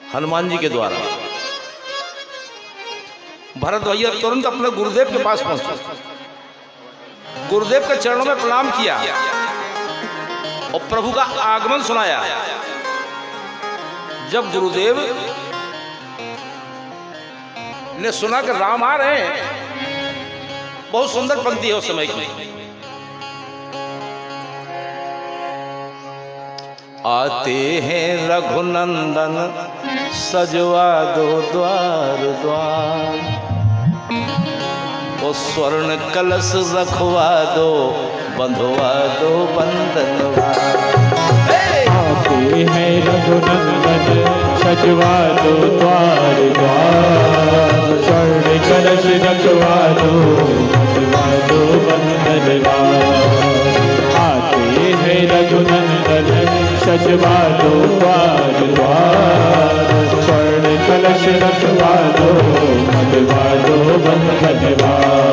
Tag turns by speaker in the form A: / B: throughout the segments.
A: हनुमान जी के द्वारा। भरत भैया तुरंत अपने गुरुदेव के पास पहुंचे, गुरुदेव के चरणों में प्रणाम किया और प्रभु का आगमन सुनाया। जब गुरुदेव ने सुना कि राम आ रहे हैं, बहुत सुंदर पंक्ति है उस समय की। आते हैं रघुनंदन सजवा दो द्वार द्वार, वो स्वर्ण कलश रखवा दो बंधवा दो बंधनवार।
B: आते हैं रघुनंदन सजवा दो द्वार द्वार, स्वर्ण कलश रखवा दो बंधवा दो बंधनवार। आते हैं रघुनंदन सजवा दो द्वार द्वार, स्वर्ण कलश रखवा दो बंधवा दो बंधनवार।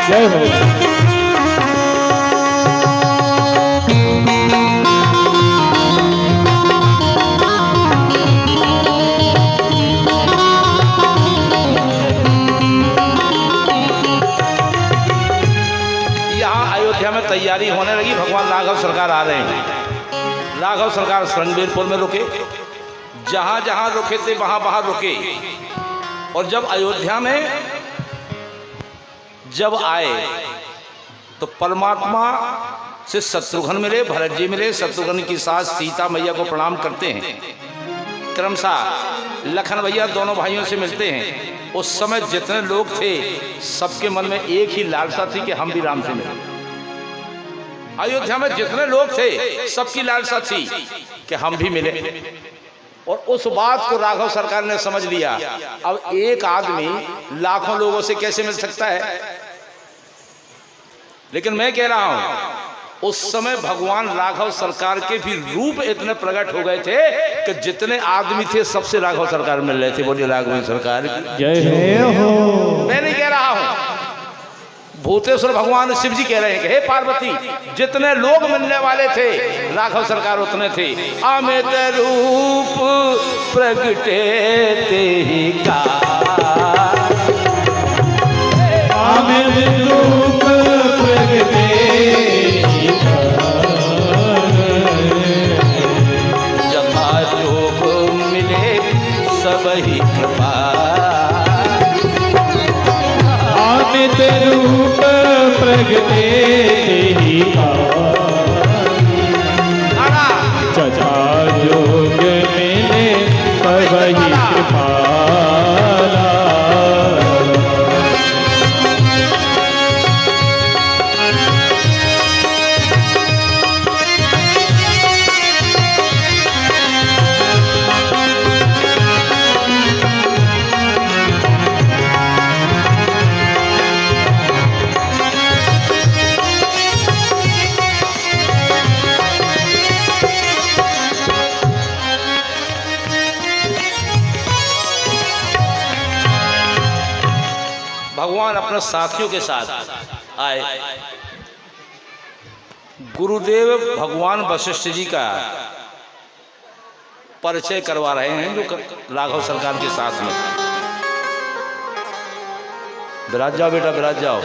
B: जय हो।
A: तैयारी होने लगी, भगवान राघव सरकार आ रहे हैं। राघव सरकार रणबीरपुर में रुके, जहां जहां रुके थे वहां वहां रुके। और जब अयोध्या में जब आए तो परमात्मा से शत्रुघ्न मिले, भरत जी मिले। शत्रुघ्न की सास सीता मैया को प्रणाम करते हैं, क्रमशः लखन भैया दोनों भाइयों से मिलते हैं। उस समय जितने लोग थे सबके मन में एक ही लालसा थी कि हम भी राम से मिलें। अयोध्या में जितने लोग थे सबकी लालसा थी कि हम भी मिले। और उस बात को राघव सरकार ने समझ लिया। अब एक आदमी लाखों लोगों से कैसे मिल सकता है? लेकिन मैं कह रहा हूं उस समय भगवान राघव सरकार के भी रूप इतने प्रकट हो गए थे कि जितने आदमी थे सबसे राघव सरकार मिल रहे थे। बोलिए राघव सरकार
B: जय हो।
A: मैं नहीं कह रहा हूं, भूतेश्वर भगवान शिव जी कह रहे हैं कि हे पार्वती, जितने लोग मिलने वाले थे राघव सरकार उतने थे। अमित रूप प्रगटे ते ही का,
B: अमित रूप प्रगटे
A: जथा जोग मिले सब ही कृपा।
B: अमित रूप प्रगटे ही जथा जोग मिले सब ही कृपाला।
A: भगवान अपने साथियों के साथ आए। गुरुदेव भगवान वशिष्ठ जी का परिचय करवा रहे हैं जो राघव सरकार के साथ में। विराज जाओ बेटा, विराज जाओ।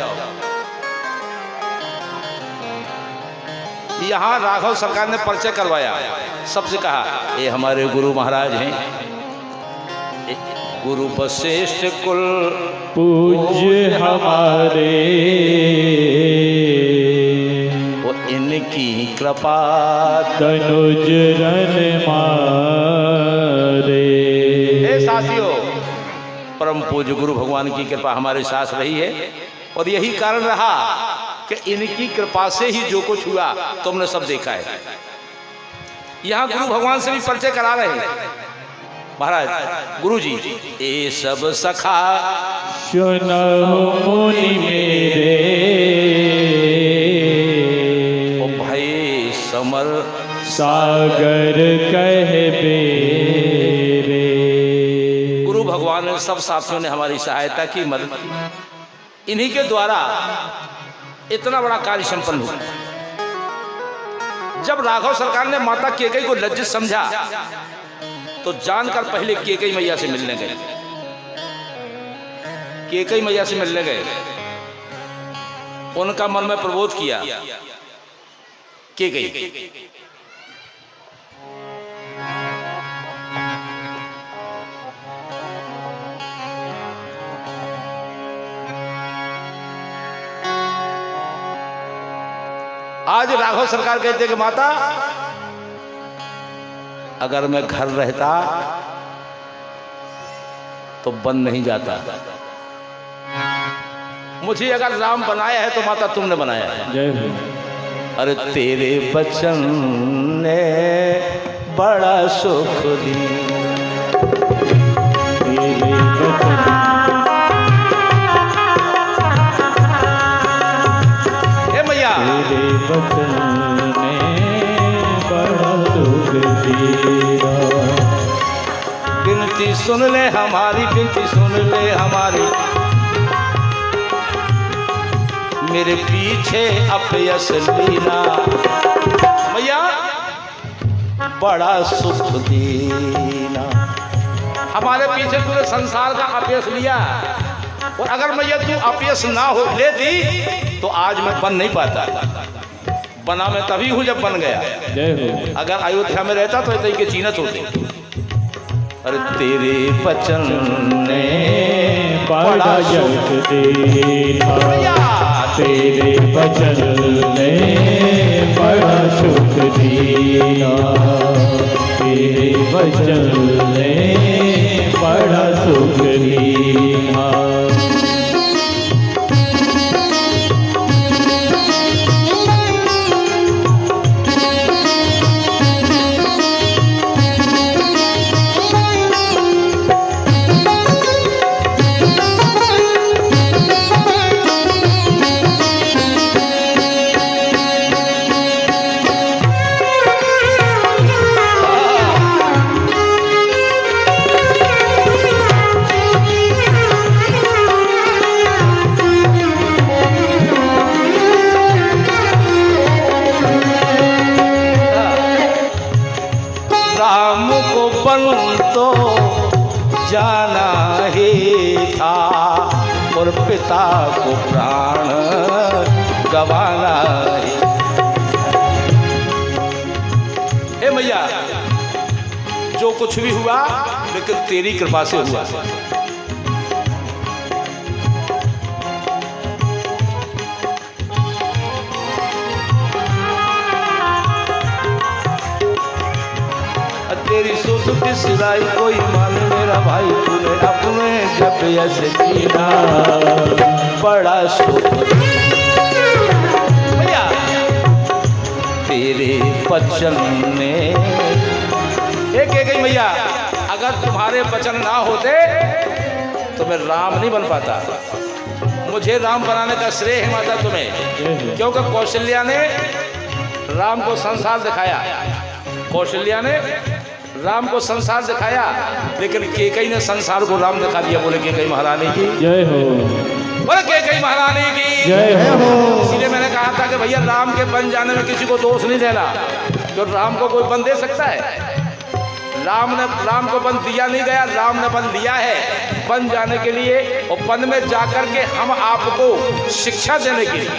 A: यहाँ राघव सरकार ने परिचय करवाया, सबसे कहा ये हमारे गुरु महाराज हैं, गुरु वशिष्ठ कुल
B: पूज्य हमारे,
A: वो इनकी कृपा
B: तनुज रन मारे।
A: हे साथियों, परम पूज्य गुरु भगवान की कृपा हमारे साथ रही है और यही कारण रहा कि इनकी कृपा से ही जो कुछ हुआ तुमने सब देखा है। यहाँ गुरु भगवान से भी परिचय करा रहे हैं महाराज। गुरु जी, ये सब सखा
B: सुनो मुनि मेरे,
A: ओ भाई समर,
B: सागर कहे बेरे।
A: भगवान ने सब साथियों ने हमारी सहायता की, मदद की। इन्हीं के द्वारा इतना बड़ा कार्य संपन्न हुआ। जब राघव सरकार ने माता केकई को लज्जित समझा तो जानकर पहले केकई मैया से मिलने गए। केकई मैया से मिलने गए, उनका मन में प्रबोध किया। केकई आज राघव सरकार कहते कि माता, अगर मैं घर रहता तो बन नहीं जाता। मुझे अगर राम बनाया है तो माता तुमने बनाया है।
B: जय हो।
A: अरे तेरे बचन ने बड़ा सुख दिया,
B: तेरे बचन
A: तेरे
B: बचन ने बड़ा सुख दिया।
A: विनती सुन ले हमारी, विनती सुन ले हमारी, मेरे पीछे अपयस लीना। भैया बड़ा सुख देना, हमारे पीछे तूने संसार का अपयस लिया, और अगर मैया तू अपयस ना हो लेती तो आज मैं बन नहीं पाता। बना मैं तभी हूँ जब बन गया।
B: जय हो।
A: अगर अयोध्या में रहता तो इतनी के चीनत होती। अरे तेरे बचन ने
B: बड़ा यश देना, तेरे बचन ने बड़ा सुख दिया, तेरे बचन ने बड़ा सुख दिया।
A: तो जाना ही था और पिता को प्राण गवाना ही। हे मैया, जो कुछ भी हुआ लेकिन तेरी कृपा से हुआ। तेरी सुध बिसराई कोई मान मेरा भाई, तूने अपने जब ऐसे जीना बड़ा सुख। भैया तेरे बचन ने एक भैया, अगर तुम्हारे वचन ना होते तो मैं राम नहीं बन पाता। मुझे राम बनाने का श्रेय है माता तुम्हें, क्योंकि कौशल्या ने राम को संसार दिखाया। कौशल्या ने राम को संसार दिखाया, लेकिन केकई ने संसार को राम दिखा दिया। बोले केकई महारानी की
B: जय हो।
A: बोले केकई महारानी की
B: जय हो।
A: इसीलिए मैंने कहा था कि भैया राम के बन जाने में किसी को दोष नहीं देना, तो राम को कोई बन दे सकता है? राम को बन दिया नहीं गया, राम ने बन लिया है बन जाने के लिए, और बन में जाकर के हम आपको शिक्षा देने के लिए,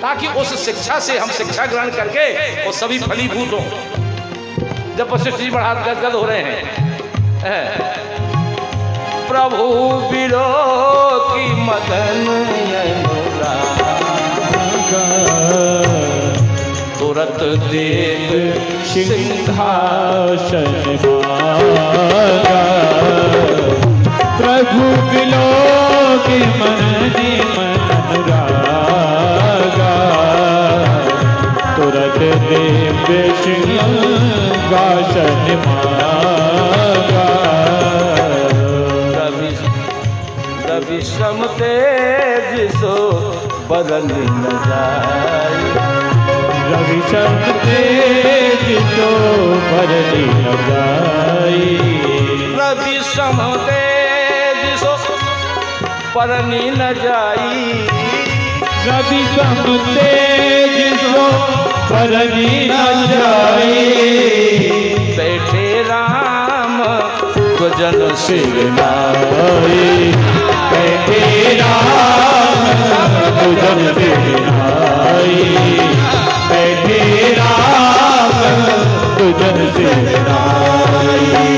A: ताकि उस शिक्षा से हम शिक्षा ग्रहण करके वो सभी फलीभूत हों। जब वशिष्ठ जी बढ़ा गदगद हो रहे हैं, प्रभु बिलो की मदन तुरत देव
B: सिंहासन मांगा, प्रभु बिलो की मन रागा, तुरत देव सिंहासन मांगा।
A: रवि सम तेज सो बदल न जाए,
B: रवि सम तेज सो बदल न जाए,
A: विषम तेज सो परनी न जाई।
B: रवि सम तेज सो परनी न जाई।
A: बैठे राम गजन
B: सिर नाई। बैठे राम गजन सिर नाई। बैठे राम गजन सिर नाई।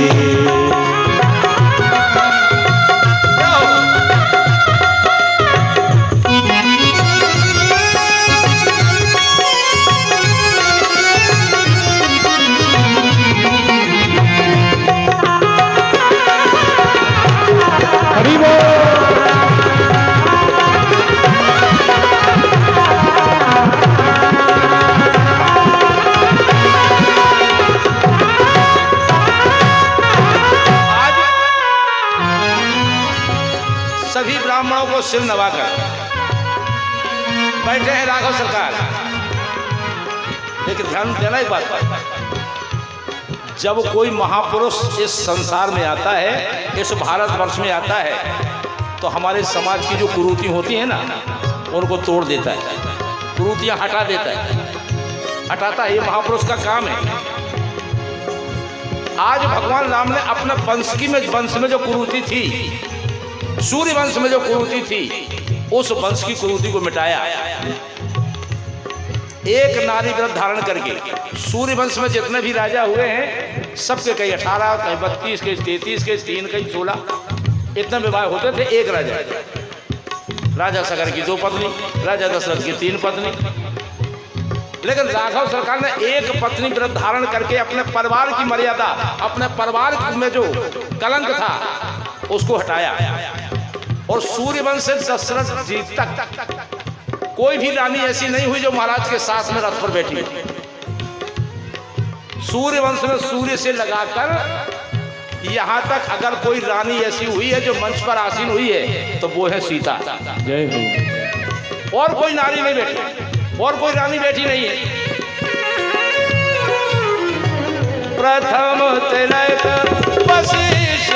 B: हरि बोल।
A: सभी ब्राह्मणों को सिर नवाकर बैठे हैं राघव सरकार। लेकिन ध्यान देना एक बात पर, जब कोई महापुरुष इस संसार में आता है, इस भारतवर्ष में आता है, तो हमारे समाज की जो कुरीति होती है ना, उनको तोड़ देता है, कुरीतियां हटा देता है, हटाता है। ये महापुरुष का काम है। आज भगवान राम ने अपने वंश में जो कुरीति थी, सूर्य वंश में जो कुरीति थी, उस वंश की कुरीति को मिटाया। एक नारी व्रत धारण करके सूर्य वंश में जितने भी राजा हुए हैं, सबके कई 18, कई 32, कई 33, कई 3, कई 16 इतने विवाह होते थे। एक राजा, राजा सगर की 2 पत्नी, राजा दशरथ की 3 पत्नी। लेकिन राघव सरकार ने एक पत्नी व्रत धारण करके अपने परिवार की मर्यादा, अपने परिवार में जो कलंक था, उसको हटाया। और सूर्यवंश से दशरथ जी तक कोई भी रानी ऐसी नहीं हुई जो महाराज के साथ में रथ पर बैठी। सूर्यवंश में सूर्य से लगाकर यहाँ तक अगर कोई रानी ऐसी हुई है जो मंच पर आसीन हुई है, तो वो है सीता।
B: जय हो।
A: और कोई नारी नहीं बैठी, और कोई रानी बैठी नहीं है। प्रथम तिलक वशिष्ठ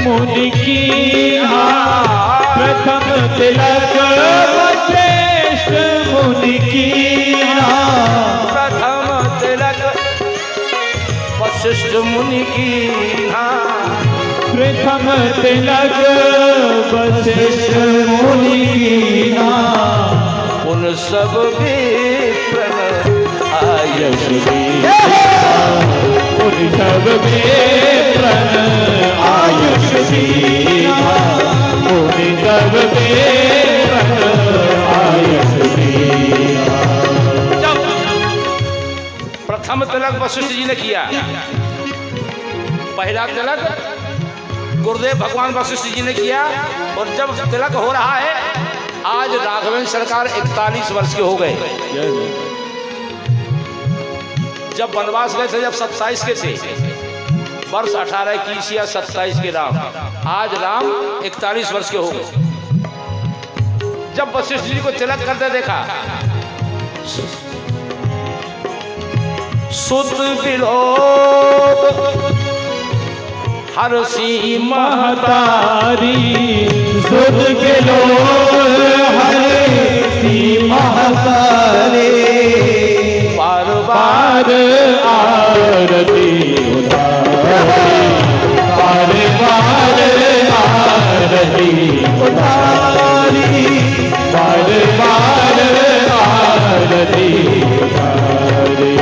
B: मुनि कीन्हा। प्रथम तिलक वशिष्ठ मुनि कीन्हा।
A: प्रथम तिलक वशिष्ठ मुनि कीन्हा।
B: प्रथम तिलक वशिष्ठ मुनि कीन्हा।
A: उन सब विप्र आयश
B: दीन्हा। उन सब विप्र आयश दीन्हा। उन सब विप्र आयश दीन्हा।
A: प्रथम तिलक वशिष्ठ जी ने किया। पहला तिलक गुरुदेव भगवान वशिष्ठ जी ने किया। और जब तिलक हो रहा है, आज राघवेंद्र सरकार 41 वर्ष के हो गए। जब वनवास गए थे, जब 27 के थे, वर्ष 18, 21 या 27 के राम, आज राम 41 वर्ष के हो गए। जब वशिष्ठ जी को तिलक करते देखा, सुत विलोक हरसी
B: महतारी। सुत विलोक हरसी महतारी।
A: बार
B: बार आरती उतारी। बार बार आरती उतारी। बार बार आरती उतारी।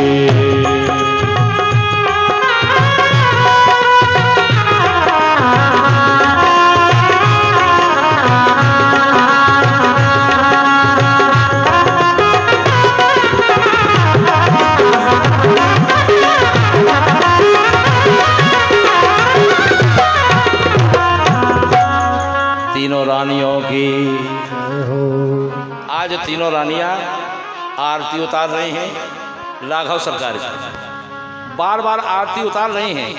A: तीनों रानियों की आज तीनों रानियां आरती उतार रही हैं राघव सरकार की। बार बार आरती उतार रही हैं,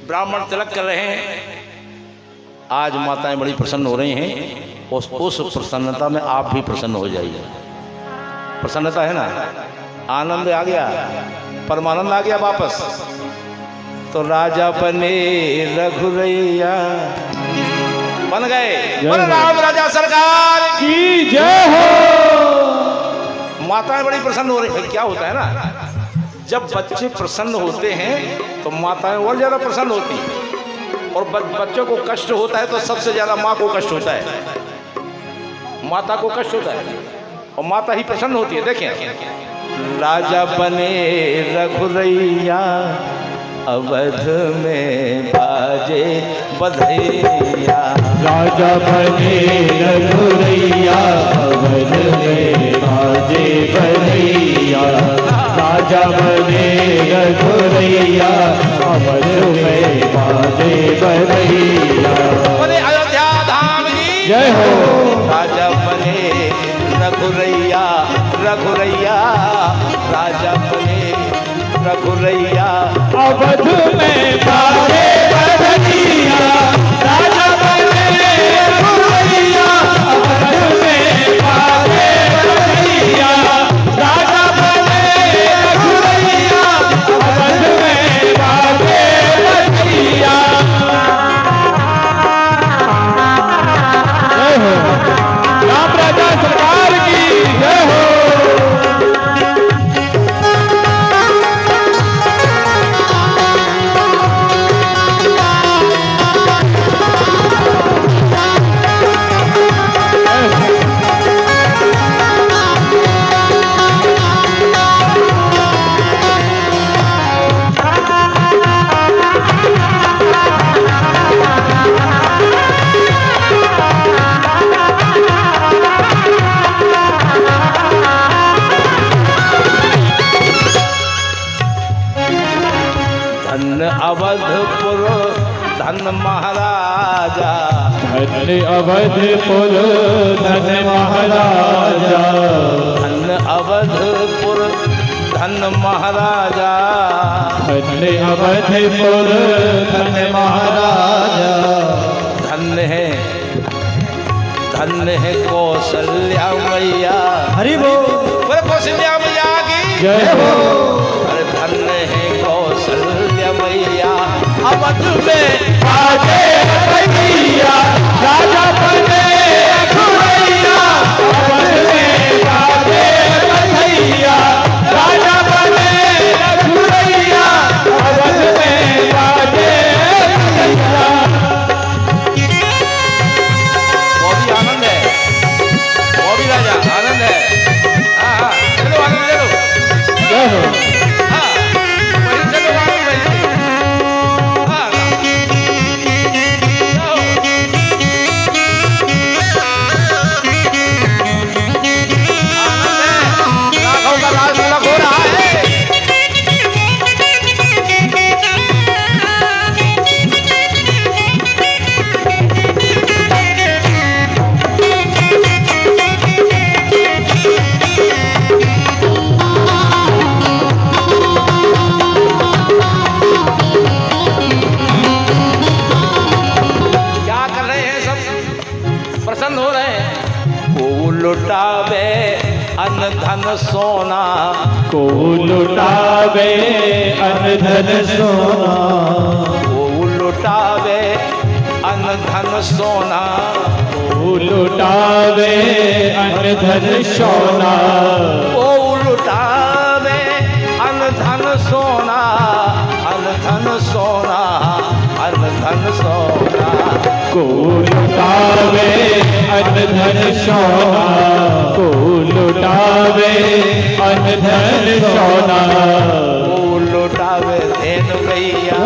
A: ब्राह्मण तिलक कर रहे हैं। आज माताएं बड़ी प्रसन्न हो रही हैं। उस प्रसन्नता में आप भी प्रसन्न हो जाइए। प्रसन्नता है ना, आनंद आ गया, परमानंद आ गया वापस। तो राजा बने रघुरैया बन गए। बोलो राम राजा सरकार
B: की जय हो।
A: माताएं बड़ी प्रसन्न हो रही है। क्या होता है ना, जब बच्चे प्रसन्न होते हैं तो माताएं और ज्यादा प्रसन्न होती हैं, और बच्चों को कष्ट होता है तो सबसे ज्यादा माँ को कष्ट होता है। माता को कष्ट होता है और माता ही प्रसन्न होती है। देखें, राजा बने रघुरैया अवध में बाजे बधैया।
B: राजा बने रघुरैया अवध में बाजे बधैया। राजा बने रघुरैया अवध में बाजे बधैया।
A: बोले अयोध्या धाम की
B: जय हो।
A: राजा बने रघुरैया रघुरैया, राजा बने रघुरैया
B: अवध में बाजे बधैया। राजा बने रघुरैया अवध में बाजे बधैया। राजा बने रघुरैया अवध में बाजे बधैया। जय हो। राम राजा सरकार की जय हो।
A: धन्य अवधपुर धन महाराजा,
B: धन्य अवधपुर धन महाराजा।
A: धन्य अवधपुर धन महाराजा,
B: धन्य अवधपुर धन महाराजा।
A: धन्य है कौशल्या मैया।
B: हरि बोल।
A: बोले कौशल्या मैया की
B: जय हो।
A: अरे धन्य है कौशल्या मैया अवध में
B: बाजे बधैया। राजा बने रघुरैया अवध में बाजे बधैया। राजा बने रघुरैया अवध में बाजे बधैया।
A: वो भी आनंद है, वो भी राजा आनंद है। हाँ हाँ चलो आनंद ले लो।
B: जय हो।
A: हाँ वही चलो आनंद भाई। हाँ आनंद है, राघव का राज तिलक हो रहा है। क्या कर रहे हैं सब, प्रसन्न हो रहे हैं। को लुटावे अन्न धन सोना,
B: को लुटावे अन्न धन सोना।
A: को लुटावे अन्न धन सोना,
B: को लुटावे अन्न धन सोना।
A: को लुटावे अन्न धन सोना, अन्न धन सोना, अन्न धन सोना।
B: को लुटावे अन्न धन सोना। को लुटावे अन्न धन सोना।
A: को लुटावे धेनु गैया,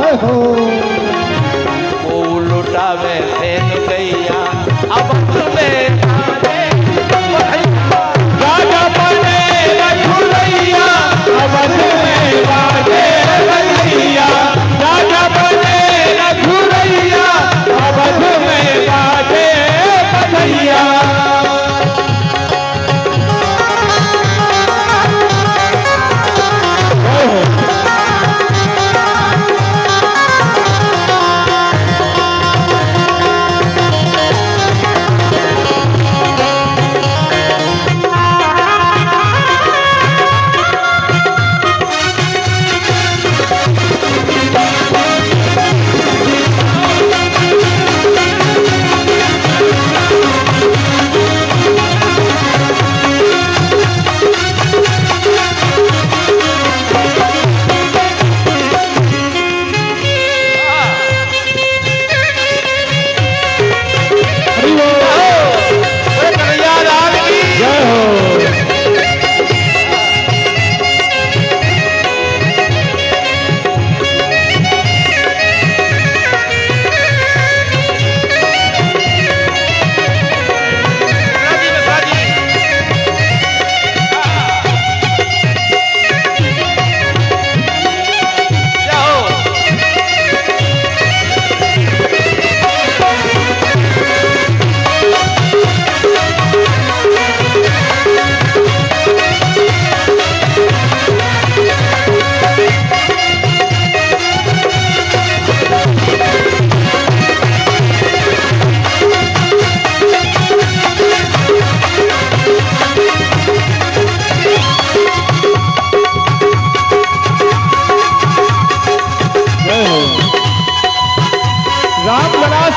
A: को लुटावे धेनु गैया अवध में बाजे बधैया।
B: राजा बने रघुरैया अवध में बाजे बधैया। राजा बने रघुरैया अवध में बाजे बधैया।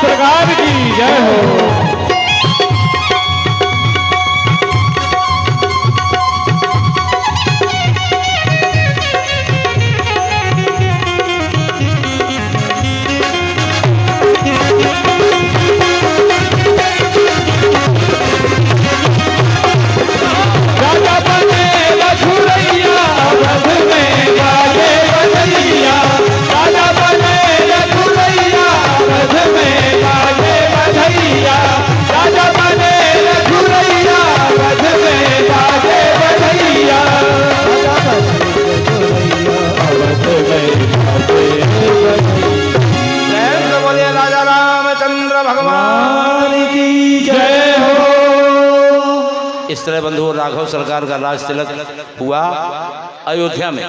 B: सरकार की जय हो। राजा बने रघुरैया रथ में गाजे बधैया, राजा बने रघुरैया रथ में गाजे बधैया, राजा बने रघुरैया रथ में गाजे बधैया, राजा बने रघुरैया रथ में गाजे बधैया।
A: प्रेम से बोलिए राजा रामचंद्र भगवान
B: की जय हो।
A: इस तरह बंधु राघव सरकार का राज तिलक हुआ अयोध्या में।